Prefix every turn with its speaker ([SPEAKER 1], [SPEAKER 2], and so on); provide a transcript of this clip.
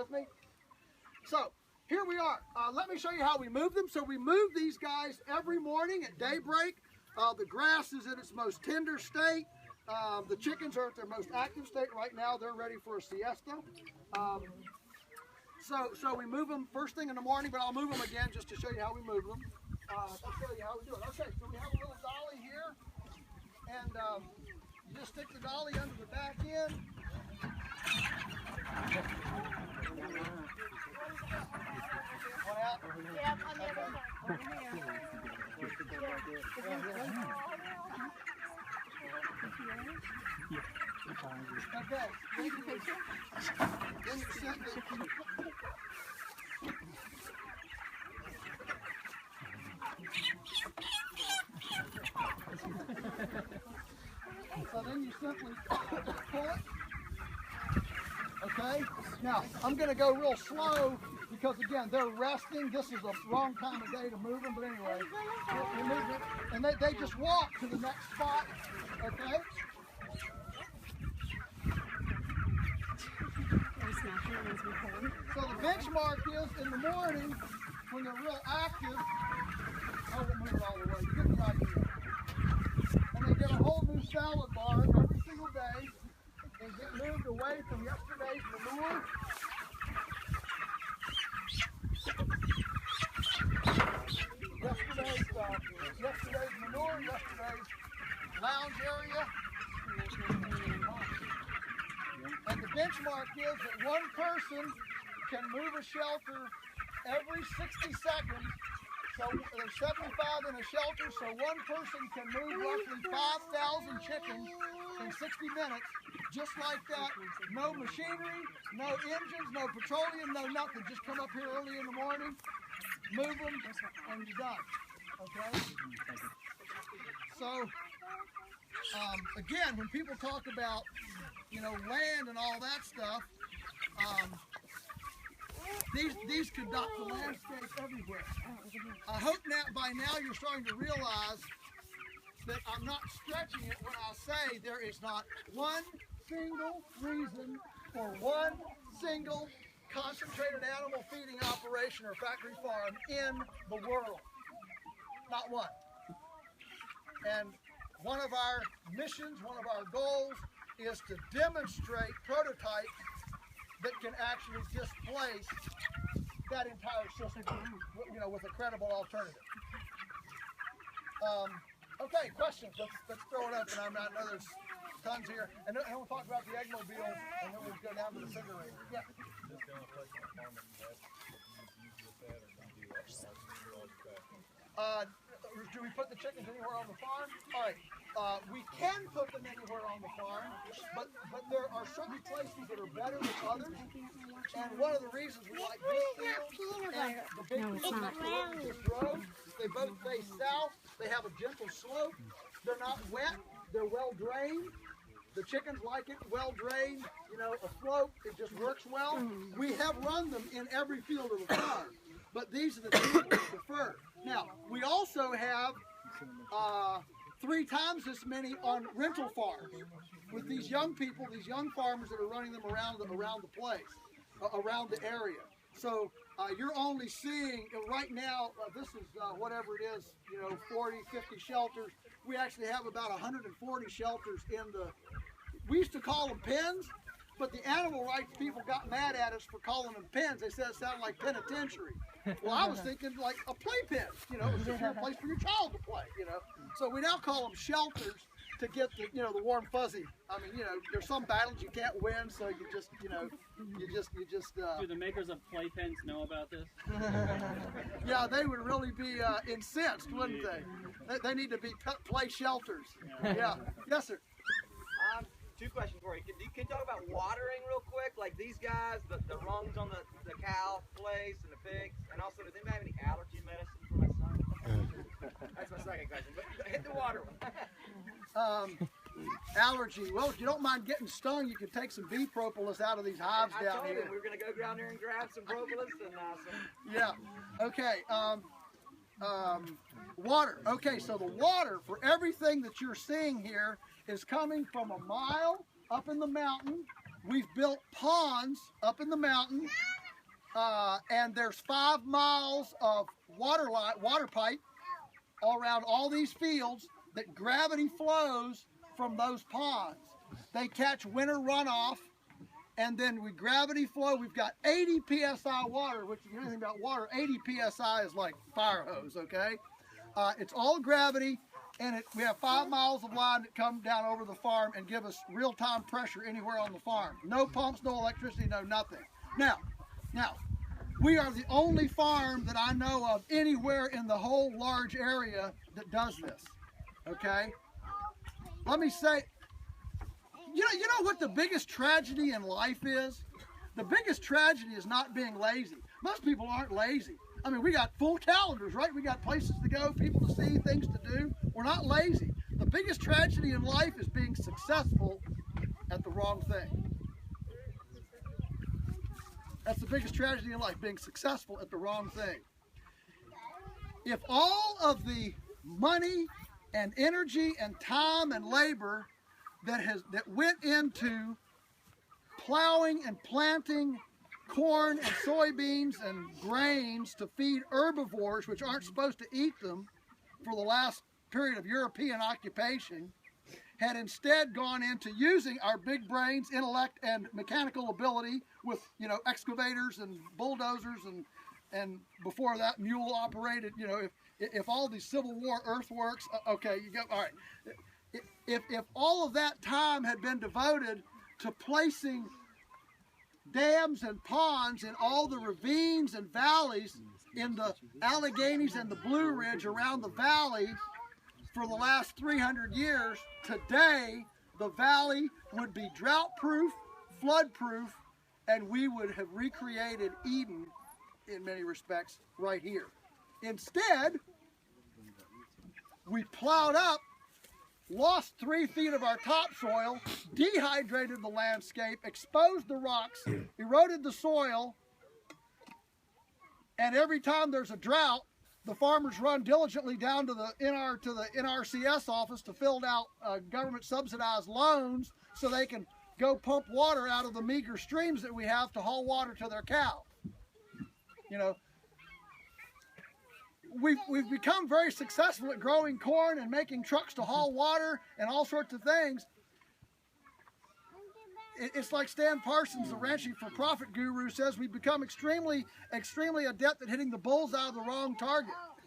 [SPEAKER 1] with me? So here we are. Let me show you how we move them. So we move these guys every morning at daybreak. The grass is in its most tender state. The chickens are at their most active state right now. They're ready for a siesta. So we move them first thing in the morning, but I'll move them again just to show you how we move them. I'll show you how we do it. Okay, so we have a little dolly here, and you just stick the dolly under the back end. One out?
[SPEAKER 2] Yeah, on the other side.
[SPEAKER 1] Okay. Then you simply pull it. Okay. Now I'm going to go real slow because again they're resting. This is a wrong time of day to move them, but anyway, we move it, and they just walk to the next spot. Okay. So the benchmark is in the morning when they're real active. I won't move it all the way. You get the idea. And they get a whole new salad bar every single day and get moved away from yesterday's manure. Yesterday's manure, yesterday's lounge area. And the benchmark is that one person can move a shelter every 60 seconds. So there's 75 in a shelter, so one person can move roughly 5,000 chickens in 60 minutes, just like that. No machinery, no engines, no petroleum, no nothing. Just come up here early in the morning, move them, and you're done. Okay? So, again, when people talk about, land and all that stuff, these could dot the landscape everywhere. I hope by now you're starting to realize that I'm not stretching it when I say there is not one single reason for one single concentrated animal feeding operation or factory farm in the world. Not one. And one of our missions, one of our goals is to demonstrate prototypes that can actually displace that entire system, with a credible alternative. Okay, questions. Let's throw it up, and I know there's tons here. And then we'll talk about the egg mobile, and then we'll go down to the refrigerator. Yeah. Do we put the chickens anywhere on the farm? All right. We can put them anywhere on the farm, but there are certain places that are better than others. And one of the reasons we like this field and the big field next to this road, they both face south. They have a gentle slope. They're not wet. They're well drained. The chickens like it well drained. A slope. It just works well. We have run them in every field of the farm, but these are the fields we prefer. Now we also have 3 times this many on rental farms with these young people, these young farmers that are running them around the place, around the area. So you're only seeing, right now, this is whatever it is, 40, 50 shelters. We actually have about 140 shelters in the, we used to call them pens, but the animal rights people got mad at us for calling them pens. They said it sounded like penitentiary. Well, I was thinking like a playpen, it's just a place for your child to play, So we now call them shelters to get the, the warm fuzzy. I mean, there's some battles you can't win, so you just.
[SPEAKER 3] Do the makers of playpens know about this?
[SPEAKER 1] Yeah, they would really be incensed, wouldn't they? They need to be play shelters. Yeah. Yes, sir.
[SPEAKER 4] 2 questions for you. Can you talk about watering real quick? Like these guys, the rungs on the cow place and the pigs, and also does anybody have any allergy medicine for my son? That's my second question. But hit the water one.
[SPEAKER 1] Allergy. Well, if you don't mind getting stung, you can take some bee propolis out of these hives down here.
[SPEAKER 4] We were going to go down there and grab some propolis and some.
[SPEAKER 1] Yeah. Okay. Water. Okay, so the water for everything that you're seeing here is coming from a mile up in the mountain we've built ponds up in the mountain, and there's 5 miles of water pipe all around all these fields that gravity flows from those ponds. They catch winter runoff, and then with gravity flow, we've got 80 psi water, which, if you know anything about water, 80 psi is like fire hose, okay? It's all gravity, and we have 5 miles of line that come down over the farm and give us real-time pressure anywhere on the farm. No pumps, no electricity, no nothing. Now, we are the only farm that I know of anywhere in the whole large area that does this, okay? Let me say, you know what the biggest tragedy in life is? The biggest tragedy is not being lazy. Most people aren't lazy. I mean, we got full calendars, right? We got places to go, people to see, things to do. We're not lazy. The biggest tragedy in life is being successful at the wrong thing. That's the biggest tragedy in life, being successful at the wrong thing. If all of the money and energy and time and labor that went into plowing and planting corn and soybeans and grains to feed herbivores, which aren't supposed to eat them, for the last period of European occupation, had instead gone into using our big brains, intellect, and mechanical ability with, excavators and bulldozers and before that mule operated, if all these Civil War earthworks, okay, you go, all right. If all of that time had been devoted to placing dams and ponds in all the ravines and valleys in the Alleghenies and the Blue Ridge around the valley for the last 300 years, today the valley would be drought-proof, flood-proof, and we would have recreated Eden in many respects right here. Instead, we plowed up, lost 3 feet of our topsoil, dehydrated the landscape, exposed the rocks, eroded the soil, and every time there's a drought, the farmers run diligently down to the NRCS office to fill out government subsidized loans so they can go pump water out of the meager streams that we have to haul water to their cows. We've become very successful at growing corn and making trucks to haul water and all sorts of things. It's like Stan Parsons, the ranching for profit guru, says we've become extremely adept at hitting the bullseye of the wrong target.